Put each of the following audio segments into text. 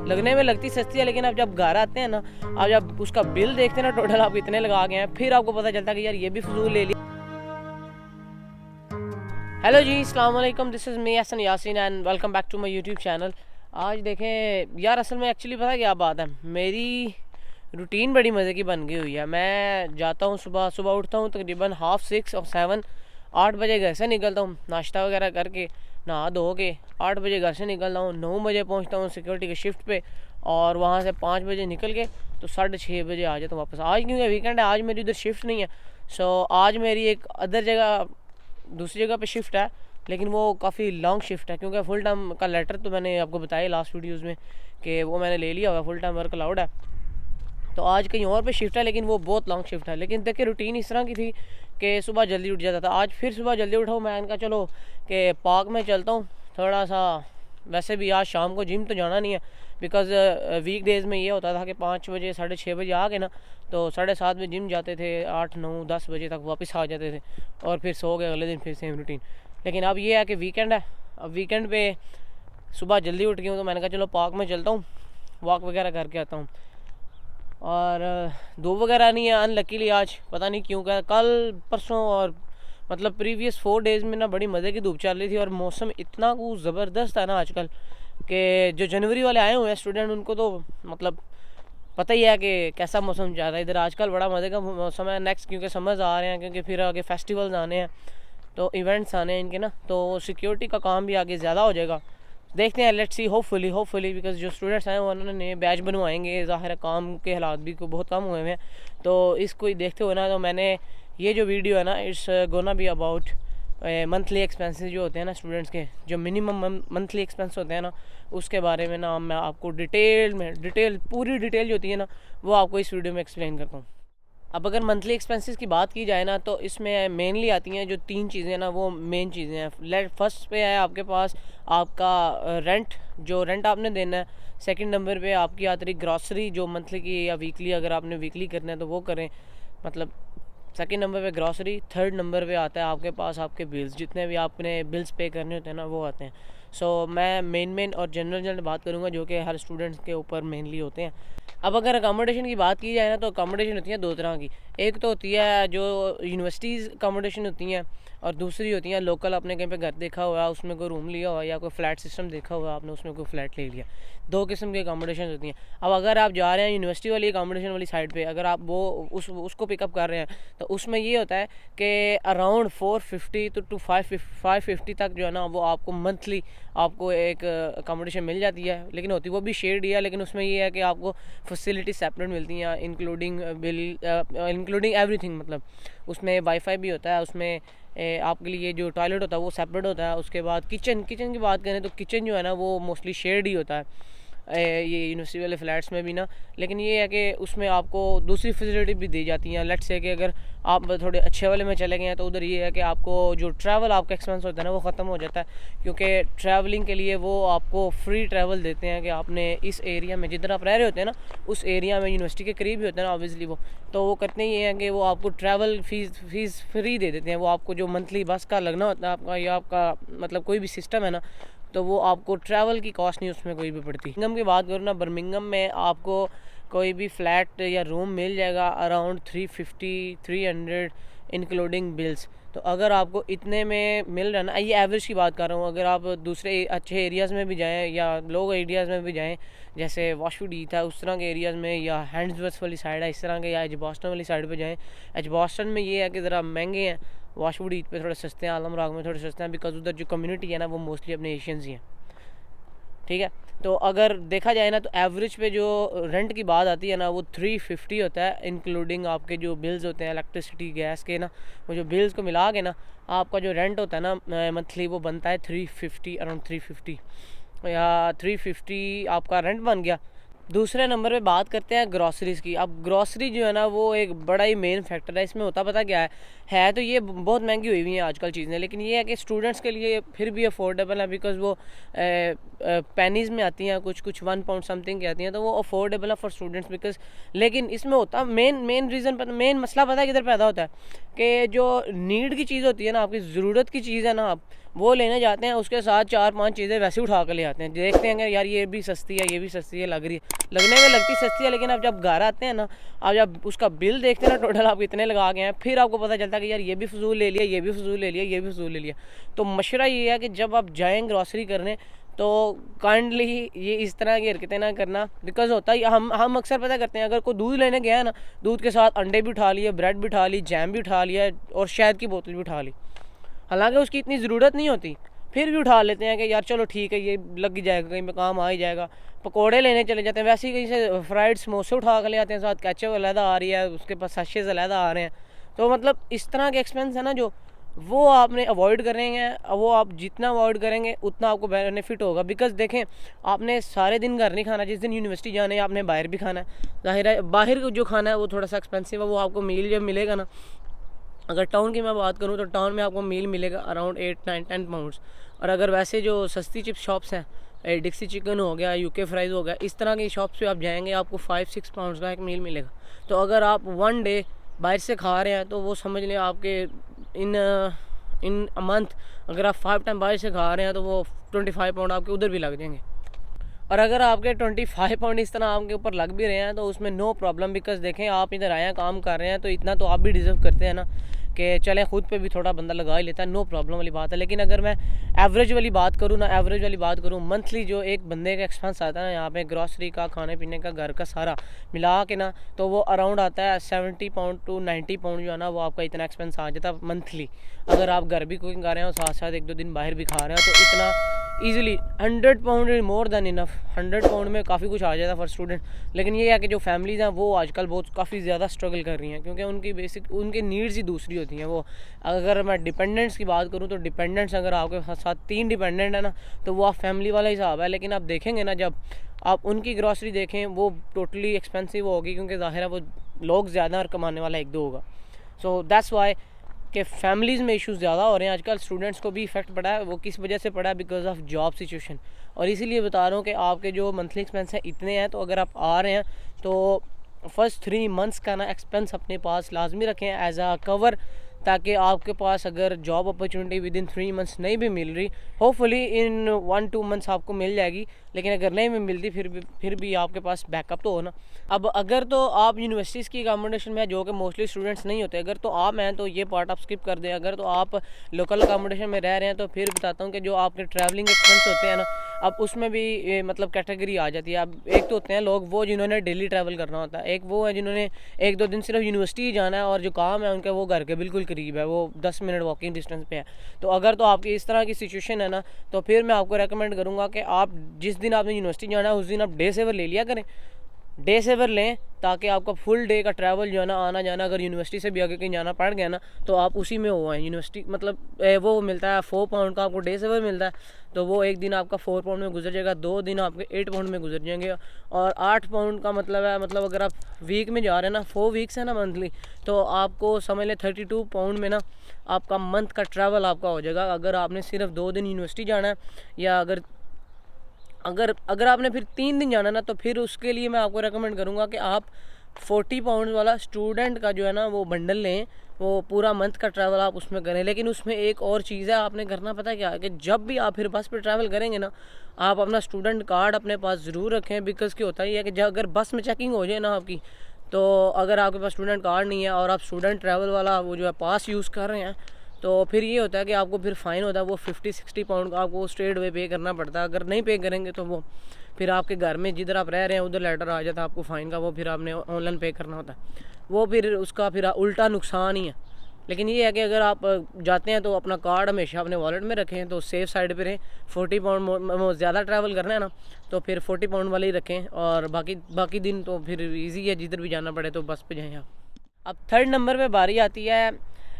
लगने में लगती सस्ती है, लेकिन आप जब घर आते हैं ना, आप जब उसका बिल देखते हैं ना, टोटल आप इतने लगा गए हैं, फिर आपको पता चलता है कि यार ये भी फजूल ले लिया। हेलो जी, अस्सलाम वालेकुम, this is me Hasan Yasin and welcome back to my YouTube channel. आज देखें यार, असल में एक्चुअली पता है क्या बात है, मेरी रूटीन बड़ी मज़े की बन गई हुई है। मैं जाता हूँ सुबह सुबह, उठता हूँ तकरीबन 6:30 और 7 8 बजे घर से निकलता हूँ, नाश्ता वगैरह करके नहा धो के 8 बजे घर से निकलता हूँ, 9 बजे पहुँचता हूँ सिक्योरिटी के शिफ्ट पे, और वहाँ से 5 बजे निकल के तो 6:30 बजे आ जाता हूँ वापस। आज क्योंकि वीकेंड है, आज मेरी उधर शिफ्ट नहीं है, सो आज मेरी एक अदर जगह, दूसरी जगह पे शिफ्ट है, लेकिन वो काफ़ी लॉन्ग शिफ्ट है, क्योंकि फुल टाइम का लेटर तो मैंने आपको बताया लास्ट वीडियोस में कि वो मैंने ले लिया हुआ, फुल टाइम वर्क अलाउड है। तो आज कहीं और पे शिफ्ट है, लेकिन वो बहुत लॉन्ग शिफ्ट है। लेकिन देखिए रूटीन इस तरह की थी कि सुबह जल्दी उठ जाता था। आज फिर सुबह जल्दी उठाऊँ, मैंने कहा चलो कि पार्क में चलता हूँ थोड़ा सा। वैसे भी आज शाम को जिम तो जाना नहीं है, बिकॉज़ वीक डेज़ में ये होता था कि 5 बजे 6:30 बजे आ गए ना, तो 7:30 बजे जिम जाते थे, 8 9 10 बजे तक वापस आ जाते थे, और फिर सो गए अगले दिन, फिर सेम रूटीन। लेकिन अब ये है कि वीकेंड है, अब वीकेंड पे सुबह जल्दी उठ गई हूँ, तो मैंने कहा चलो पार्क में चलता हूँ, वॉक वगैरह करके आता हूँ। और धूप वगैरह नहीं है अनलकीली आज, पता नहीं क्यों। क्या कल परसों और मतलब प्रीवियस 4 डेज़ में ना बड़ी मज़े की धूप चल रही थी, और मौसम इतना कुछ ज़बरदस्त है ना आजकल कि जो जनवरी वाले आए हुए हैं स्टूडेंट, उनको तो मतलब पता ही है कि कैसा मौसम जा रहा है इधर आजकल। बड़ा मज़े का मौसम है नेक्स्ट, क्योंकि समर्स आ रहे हैं, क्योंकि फिर आगे फेस्टिवल्स आने हैं, तो इवेंट्स आने हैं इनके ना, तो सिक्योरिटी का काम भी आगे ज़्यादा हो जाएगा। देखते हैं, लेट्स सी, होपफुली बिकॉज जो स्टूडेंट्स हैं उन्होंने बैच बनवाएंगे, ज़ाहिर है काम के हालात भी बहुत कम हुए हैं, तो इसको देखते हुए ना, तो मैंने ये जो वीडियो है ना, it's gonna be about monthly expenses जो होते हैं ना स्टूडेंट्स के, जो मिनिमम मंथली एक्सपेंस होते हैं ना, उसके बारे में ना मैं आपको पूरी डिटेल जो होती है ना, वो आपको इस वीडियो में एक्सप्लेन करता हूँ। अब अगर मंथली एक्सपेंसेस की बात की जाए ना, तो इसमें मेनली आती हैं जो 3 चीज़ें ना, वो मेन चीज़ें हैं। फर्स्ट पे है आपके पास आपका रेंट, जो रेंट आपने देना है। सेकंड नंबर पे आपकी आती है ग्रॉसरी, जो मंथली की या वीकली, अगर आपने वीकली करना है तो वो करें, मतलब सेकंड नंबर पे ग्रॉसरी। थर्ड नंबर पे आता है आपके पास आपके बिल्स, जितने भी आपने बिल्स पे करने होते हैं ना, वो आते हैं। सो मैं मेन और जनरल बात करूँगा, जो कि हर स्टूडेंट्स के ऊपर मेनली होते हैं। अब अगर अकोमोडेशन की बात की जाए ना, तो अकोमोडेशन होती है 2 तरह की। एक तो होती है जो यूनिवर्सिटीज़ अकोमोडेशन होती हैं, और दूसरी होती हैं लोकल, आपने कहीं पे घर देखा हुआ है, उसमें कोई रूम लिया हुआ है, या कोई फ्लैट सिस्टम देखा हुआ है आपने, उसमें कोई फ्लैट ले लिया। 2 किस्म की अकोमोडेशन होती हैं। अब अगर आप जा रहे हैं यूनिवर्सिटी वाली अकोमोडेशन वाली साइड पे, अगर आप वो उसको पिकअप कर रहे हैं, तो उसमें ये होता है कि अराउंड 450 टू 550 तक जो है ना, वो आपको मंथली आपको एक अकोमोडेशन मिल जाती है। लेकिन होती वो भी शेयर्ड ही है, लेकिन उसमें ये है कि आपको फैसिलिटी सेपरेट मिलती हैं, इंक्लूडिंग बिल, इंक्लूडिंग एवरीथिंग। मतलब उसमें वाईफाई भी होता है, उसमें आपके लिए जो टॉयलेट होता है वो सेपरेट होता है। उसके बाद किचन की बात करें तो किचन जो है ना, वो मोस्टली शेयर्ड ही होता है ये यूनिवर्सिटी वाले फ्लैट्स में भी ना। लेकिन ये है कि उसमें आपको दूसरी फैसिलिटी भी दी जाती हैं। लेट्स से कि अगर आप थोड़े अच्छे वाले में चले गए हैं, तो उधर ये है कि आपको जो ट्रैवल आपका एक्सपेंस होता है ना, वो ख़त्म हो जाता है, क्योंकि ट्रैवलिंग के लिए वो आपको फ्री ट्रैवल देते हैं कि आपने इस एरिया में जिधर आप रह रहे होते हैं ना, उस एरिया में यूनिवर्सिटी के करीब ही होते हैं ना ऑब्वियसली वो, तो वो करते ही हैं कि वो आपको ट्रैवल फीस फ्री दे देते हैं। वो आपको जो मंथली बस का लगना होता है आपका, या आपका मतलब कोई भी सिस्टम है ना, तो वो आपको ट्रैवल की कॉस्ट नहीं उसमें कोई भी पड़ती। बर्मिंघम की बात करूँ ना, बर्मिंघम में आपको कोई भी फ्लैट या रूम मिल जाएगा अराउंड 350-300 इंक्लूडिंग बिल्स। तो अगर आपको इतने में मिल रहा है ना, ये एवरेज की बात कर रहा हूँ, अगर आप दूसरे अच्छे एरियाज़ में भी जाएँ या लो एरियाज़ में भी जाएँ, जैसे वॉशवुड ईथ है उस तरह के एरियाज़ में, या हैंड्सवर्थ वाली साइड है इस तरह के, या एज बॉस्टन वाली साइड पर जाएँ। एज बॉस्टन में ये है कि ज़रा महंगे हैं, वॉशवुड ईथ पे थोड़े सस्ते हैं, आलम राग में थोड़े सस्ते हैं, बिकॉज उधर जो कम्युनिटी है ना, वो मोस्टली अपने एशियंस ही हैं। ठीक है, तो अगर देखा जाए ना, तो एवरेज पे जो रेंट की बात आती है ना, वो 350 होता है, इंक्लूडिंग आपके जो बिल्स होते हैं इलेक्ट्रिसिटी गैस के ना, वो जो बिल्स को मिला के ना, आपका जो रेंट होता है ना मंथली, वो बनता है 350, अराउंड 350 या 350 आपका रेंट बन गया। दूसरे नंबर पे बात करते हैं ग्रॉसरीज़ की। अब ग्रॉसरी जो है ना, वो एक बड़ा ही मेन फैक्टर है इसमें। होता पता क्या है तो ये बहुत महंगी हुई हुई हैं आजकल चीज़ें, लेकिन ये है कि स्टूडेंट्स के लिए फिर भी अफोर्डेबल है, बिकॉज़ वो पेनीज में आती हैं, कुछ कुछ 1 पाउंड समथिंग की आती हैं, तो वो अफोर्डेबल है फॉर स्टूडेंट्स बिकॉज। लेकिन इसमें होता मेन रीज़न मेन मसला पता है किधर पैदा होता है कि जो नीड की चीज़ होती है ना, आपकी ज़रूरत की चीज़ है ना, आप वो लेने जाते हैं, उसके साथ 4-5 चीज़ें वैसे उठा कर ले आते हैं। देखते हैं कि यार ये भी सस्ती है, ये भी सस्ती है, लग रही है, लगने में लगती सस्ती है, लेकिन आप जब घर आते हैं ना, आप जब उसका बिल देखते हैं ना, टोटल आप इतने लगा गए हैं, फिर आपको पता चलता है कि यार ये भी फजूल ले लिया, ये भी फजूल ले लिया, ये भी फजूल ले लिया। तो मशवरा ये है कि जब आप जाएँ ग्रॉसरी करने तो काइंडली ये इस तरह की हरकतें ना करना, बिकॉज होता ही हम अक्सर पता करते हैं, अगर कोई दूध लेने गया है ना, दूध के साथ अंडे भी उठा लिए, ब्रेड भी उठा ली, जैम भी उठा लिया और शहद की बोतल भी उठा ली, हालांकि उसकी इतनी ज़रूरत नहीं होती, फिर भी उठा लेते हैं कि यार चलो ठीक है, ये लग ही जाएगा, कहीं पे काम आ ही जाएगा। पकोड़े लेने चले जाते हैं, वैसे ही कहीं से फ्राइड समोसे उठा कर ले आते हैं, साथ केचप अलहदा आ रही है, उसके पास सैशेज़ अलहदा आ रहे हैं। तो मतलब इस तरह के एक्सपेंस है ना, जो वो आपने अवॉइड करेंगे, वो आप जितना अवॉइड करेंगे उतना आपको बेनिफिट होगा। बिकॉज देखें, आपने सारे दिन घर नहीं खाना, जिस दिन यूनिवर्सिटी जाना है आपने बाहर भी खाना है। जाहिर है बाहर जो खाना है वो थोड़ा सा एक्सपेंसिव है, वो आपको मील जब मिलेगा ना, अगर टाउन की मैं बात करूँ तो टाउन में आपको मील मिलेगा अराउंड 8-9-10 पाउंड्स। और अगर वैसे जो सस्ती चिप शॉप्स हैं, डिक्सी चिकन हो गया, यूके फ्राइज़ हो गया, इस तरह की शॉप्स पे आप जाएंगे, आपको 5-6 पाउंड्स का एक मील मिलेगा। तो अगर आप 1 डे बाहर से खा रहे हैं तो वो समझ लें आपके इन अ मंथ अगर आप 5 टाइम बाहर से खा रहे हैं तो वो 25 पाउंड आपके उधर भी लग जाएंगे। और अगर आपके 25 पाउंड इस तरह आपके ऊपर लग भी रहे हैं तो उसमें नो प्रॉब्लम, बिकॉज देखें आप इधर आए हैं, काम कर रहे हैं, तो इतना तो आप भी डिज़र्व करते हैं ना कि चलें खुद पे भी थोड़ा बंदा लगा ही लेता है, नो प्रॉब्लम वाली बात है। लेकिन अगर मैं एवरेज वाली बात करूँ मंथली जो एक बंदे का एक्सपेंस आता है ना, यहाँ पे ग्रॉसरी का, खाने पीने का, घर का सारा मिला के ना, तो वो अराउंड आता है 70 पाउंड टू 90 पाउंड जो है ना, वो आपका इतना एक्सपेंस आ जाता है मंथली। अगर आप घर भी कुकिंग कर रहे हैं और साथ साथ 1-2 दिन बाहर भी खा रहे हैं तो इतना easily 100 pound is more than enough. 100 pound में काफ़ी कुछ आ जाता है फॉर स्टूडेंट। लेकिन ये है कि जो फैमिलीज़ हैं वो आजकल बहुत काफ़ी ज़्यादा स्ट्रगल कर रही हैं, क्योंकि उनकी नीड्स ही दूसरी होती हैं। वो अगर मैं डिपेंडेंट्स की बात करूँ तो डिपेंडेंट्स अगर आपके साथ 3 डिपेंडेंट है ना, तो वो आप फैमिली वाला हिसाब है। लेकिन आप देखेंगे ना, जब आप उनकी ग्रॉसरी देखें वो टोटली एक्सपेंसिव होगी, क्योंकि ज़ाहिर है वो लोग ज़्यादा और कमाने वाला 1-2 होगा। सो दैट्स वाई कि फैमिलीज़ में इश्यूज़ ज़्यादा हो रहे हैं आजकल। स्टूडेंट्स को भी इफेक्ट पड़ा है, वो किस वजह से पड़ा है, बिकॉज ऑफ जॉब सिचुएशन। और इसीलिए बता रहा हूँ कि आपके जो मंथली एक्सपेंस हैं इतने हैं, तो अगर आप आ रहे हैं तो फर्स्ट 3 मंथ्स का ना एक्सपेंस अपने पास लाजमी रखें एज आ कवर, ताकि आपके पास अगर job opportunity with in 3 months नहीं भी मिल रही, होपफुली इन 1-2 मंथ्स आपको मिल जाएगी। लेकिन अगर नहीं भी मिलती फिर भी आपके पास बैकअप तो हो ना। अब अगर तो आप यूनिवर्सिटीज़ की अकोमोडेशन में, जो कि मोस्टली स्टूडेंट्स नहीं होते, अगर तो आप हैं तो ये पार्ट आप स्किप कर दें। अगर तो आप लोकल अकोमोडेशन में रह रहे हैं तो फिर बताता हूँ कि जो आपके ट्रैवलिंग एक्सपेंस होते हैं ना, अब उसमें भी मतलब कैटेगरी आ जाती है। अब एक तो होते हैं लोग वो जिन्होंने डेली ट्रैवल करना होता है, एक वो है जिन्होंने 1-2 दिन सिर्फ यूनिवर्सिटी जाना है और जो काम है उनका वो घर के बिल्कुल करीब है, वो 10 मिनट वॉकिंग डिस्टेंस पे है। तो अगर तो आपकी इस तरह की सिचुएशन है ना, तो फिर मैं आपको रेकमेंड करूँगा कि आप जिस दिन आपने यूनिवर्सिटी जाना है उस दिन आप डे सेवर ले लिया करें, डे सेवर लें, ताकि आपका फुल डे का ट्रैवल जो है ना, आना जाना, अगर यूनिवर्सिटी से भी आगे कहीं जाना पड़ गया ना तो आप उसी में हो आए। यूनिवर्सिटी मतलब वो मिलता है 4 पाउंड का आपको डे सेवर मिलता है, तो वो एक दिन आपका 4 पाउंड में गुजर जाएगा, 2 दिन आपके 8 पाउंड में गुजर जाएंगे। और 8 पाउंड का मतलब है, मतलब अगर आप वीक में जा रहे हैं ना, 4 वीक्स है ना मंथली, तो आपको समझ लें 32 पाउंड में ना आपका मंथ का ट्रैवल आपका हो जाएगा। अगर आपने सिर्फ 2 दिन यूनिवर्सिटी जाना है, या अगर आपने फिर 3 दिन जाना ना, तो फिर उसके लिए मैं आपको रेकमेंड करूँगा कि आप 40 पाउंड वाला स्टूडेंट का जो है ना वो बंडल लें, वो पूरा मंथ का ट्रैवल आप उसमें करें। लेकिन उसमें एक और चीज़ है, आपने करना पता क्या है कि जब भी आप फिर बस पे ट्रैवल करेंगे ना, आप अपना स्टूडेंट कार्ड अपने पास ज़रूर रखें। बिकॉज़ क्या होता ही है कि जब अगर बस में चेकिंग हो जाए ना आपकी, तो अगर आपके पास स्टूडेंट कार्ड नहीं है और आप स्टूडेंट ट्रैवल वाला वो जो है पास यूज़ कर रहे हैं, तो फिर ये होता है कि आपको फिर फ़ाइन होता है, वो 50-60 पाउंड का आपको स्ट्रेट वे पे करना पड़ता है। अगर नहीं पे करेंगे तो वो फिर आपके घर में जिधर आप रह रहे हैं उधर लेटर आ जाता है आपको फ़ाइन का, वो फिर आपने ऑनलाइन पे करना होता है, वो फिर उसका फिर उल्टा नुकसान ही है। लेकिन ये है कि अगर आप जाते हैं तो अपना कार्ड हमेशा अपने वॉलेट में रखें, तो सेफ़ साइड पे रहें। 40 पाउंड ज़्यादा ट्रैवल करना है ना, तो फिर 40 पाउंड वाले ही रखें, और बाकी दिन तो फिर ईजी है, जिधर भी जाना पड़े तो बस पे जाएँ आप। अब 3rd नंबर पे बारी आती है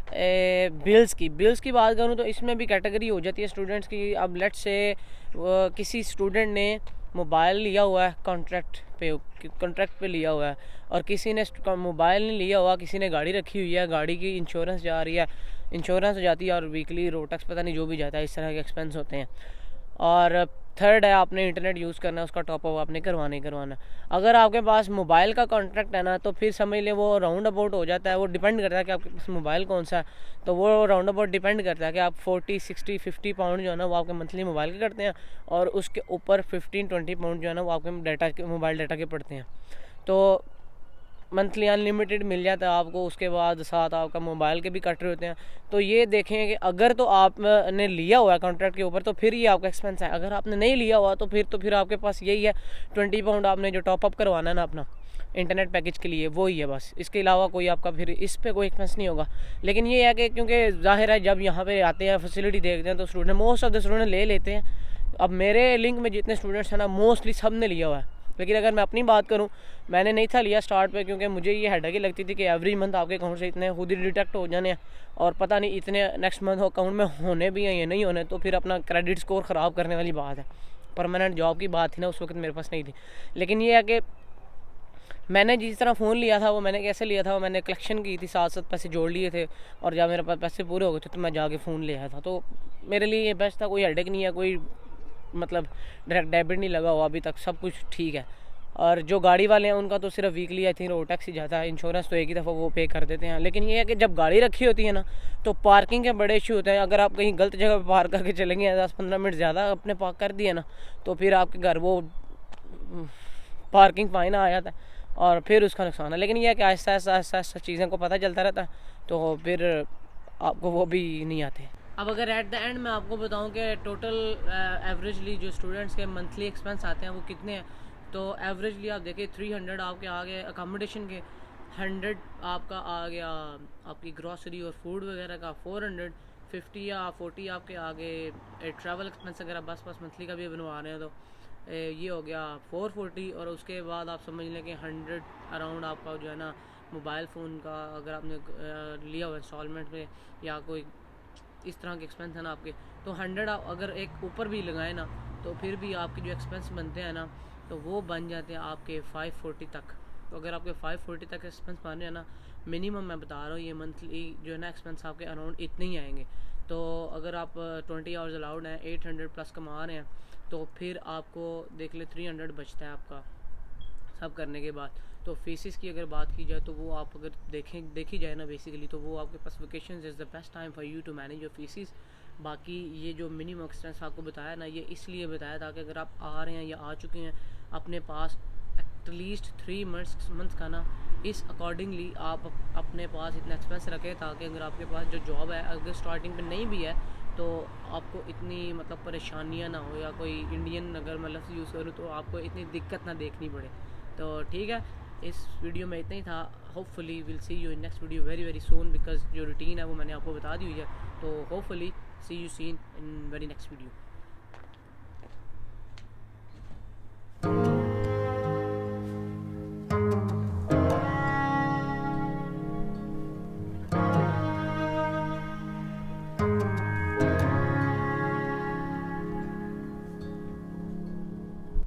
बिल्स की बात करूँ तो इसमें भी कैटेगरी हो जाती है स्टूडेंट्स की। अब लेट्स से किसी स्टूडेंट ने मोबाइल लिया हुआ है कॉन्ट्रैक्ट पे लिया हुआ है, और किसी ने मोबाइल नहीं लिया हुआ, किसी ने गाड़ी रखी हुई है, गाड़ी की इंश्योरेंस जा रही है, इंश्योरेंस हो जाती है, और वीकली रोड टैक्स पता नहीं जो भी जाता है, इस तरह के एक्सपेंस होते हैं। और थर्ड है आपने इंटरनेट यूज़ करना है, उसका टॉपअप आपने करवाना ही करवाना है। अगर आपके पास मोबाइल का कॉन्ट्रैक्ट है ना, तो फिर समझ लें वो राउंड अबाउट हो जाता है। वो डिपेंड करता है कि आपके पास मोबाइल कौन सा है, तो वो राउंड अबाउट डिपेंड करता है कि आप 40 60 50 पाउंड जो है ना वो आपके मंथली मोबाइल के करते हैं, और उसके ऊपर 15 20 पाउंड जो है ना वो आपके डाटा के मोबाइल डाटा के पड़ते हैं। तो मंथली अनलिमिटेड मिल जाता है आपको, उसके बाद साथ आपका मोबाइल के भी कट रहे होते हैं। तो ये देखें कि अगर तो आपने लिया हुआ है कॉन्ट्रैक्ट के ऊपर तो फिर ये आपका एक्सपेंस है। अगर आपने नहीं लिया हुआ तो फिर आपके पास यही है 20 पाउंड आपने जो टॉपअप करवाना है ना अपना इंटरनेट पैकेज के लिए, वो ही है बस। इसके अलावा कोई आपका फिर इस पर कोई एक्सपेंस नहीं होगा। लेकिन ये है कि क्योंकि जाहिर है जब यहाँ पे आते हैं फैसिलिटी देखते हैं तो student most of the student ले लेते हैं। अब मेरे लिंक में जितने स्टूडेंट्स हैं ना मोस्टली सब ने लिया हुआ है। लेकिन अगर मैं अपनी बात करूं, मैंने नहीं था लिया स्टार्ट पे, क्योंकि मुझे ये हेडेक ही लगती थी कि एवरी मंथ आपके अकाउंट से इतने खुद ही डिटेक्ट हो जाने हैं और पता नहीं इतने नेक्स्ट मंथ अकाउंट में होने भी हैं या नहीं होने, तो फिर अपना क्रेडिट स्कोर ख़राब करने वाली बात है। परमानेंट जॉब की बात थी ना, उस वक्त मेरे पास नहीं थी। लेकिन ये है कि मैंने जिस तरह फ़ोन लिया था वो मैंने कैसे लिया था, मैंने कलेक्शन की थी, साथ साथ पैसे जोड़ लिए थे, और जब मेरे पास पैसे पूरे हो गए थे तो मैं जाके फ़ोन ले आया था। तो मेरे लिए ये बेस्ट था, कोई हेडेक नहीं है, कोई मतलब डायरेक्ट डेबिट नहीं लगा हुआ अभी तक, सब कुछ ठीक है। और जो गाड़ी वाले हैं उनका तो सिर्फ weekly I think road tax ही जाता है, इंश्योरेंस तो एक ही दफ़ा वो पे कर देते हैं। लेकिन ये है कि जब गाड़ी रखी होती है ना तो पार्किंग के बड़े इशू होते हैं। अगर आप कहीं गलत जगह पर पार्क करके चलेंगे 10-15 मिनट ज़्यादा अपने पार्क कर दिए ना, तो फिर आपके घर वो पार्किंग फ़ाइन आ जाता है और फिर उसका नुकसान है। लेकिन यह है कि आहिस्ता आहिस्ता चीज़ों को पता चलता रहता है, तो फिर आपको वो भी नहीं आते। अब अगर एट द एंड मैं आपको बताऊं कि टोटल एवरेजली जो स्टूडेंट्स के मंथली एक्सपेंस आते हैं वो कितने हैं, तो एवरेजली आप देखिए 300 आपके आ गए अकामोडेशन के, 100 आपका आ गया आपकी ग्रॉसरी और फूड वगैरह का, 450 या 40 आपके आ गए ट्रैवल एक्सपेंस अगर आप बस मंथली का भी बनवा रहे हैं तो ये हो गया 440। और उसके बाद आप समझ लें कि 100 अराउंड आपका जो है ना मोबाइल फ़ोन का अगर आपने लिया हुआ इंस्टॉलमेंट में या कोई इस तरह के एक्सपेंस है ना आपके, तो 100 आप अगर एक ऊपर भी लगाए ना तो फिर भी आपके जो एक्सपेंस बनते हैं ना तो वो बन जाते हैं आपके 540 तक। तो अगर आपके 540 तक एक्सपेंस बन रहे हैं ना, मिनिमम मैं बता रहा हूँ ये मंथली जो है ना एक्सपेंस आपके अराउंड इतने ही आएंगे। तो अगर आप 20 आवर्स अलाउड हैं, 800 प्लस कमा रहे हैं, तो फिर आपको देख ले 300 बचता है आपका सब करने के बाद। तो फीसिस की अगर बात की जाए तो वो आप अगर देखी जाए ना बेसिकली, तो वो आपके पास vacation is the best time for you to manage your fees. बाकी ये जो मिनिमम एक्सपेंस आपको बताया ना, ये इसलिए बताया ताकि अगर आप आ रहे हैं या आ चुके हैं अपने पास एटलीस्ट 3 मंथ्स का ना, इस अकॉर्डिंगली आप अपने पास इतना एक्सपेंस रखें ताकि अगर आपके पास जो जॉब है अगर स्टार्टिंग पे नहीं भी है तो आपको इतनी मतलब परेशानियां ना हो, या कोई इंडियन अगर मैं लफ्ज़ यूज़ करूँ तो आपको इतनी दिक्कत ना देखनी पड़े। तो ठीक है, इस वीडियो में इतना ही था। Hopefully will see you in next video very soon, because जो रूटीन है वो मैंने आपको बता दी हुई है। तो hopefully see you soon in very next video.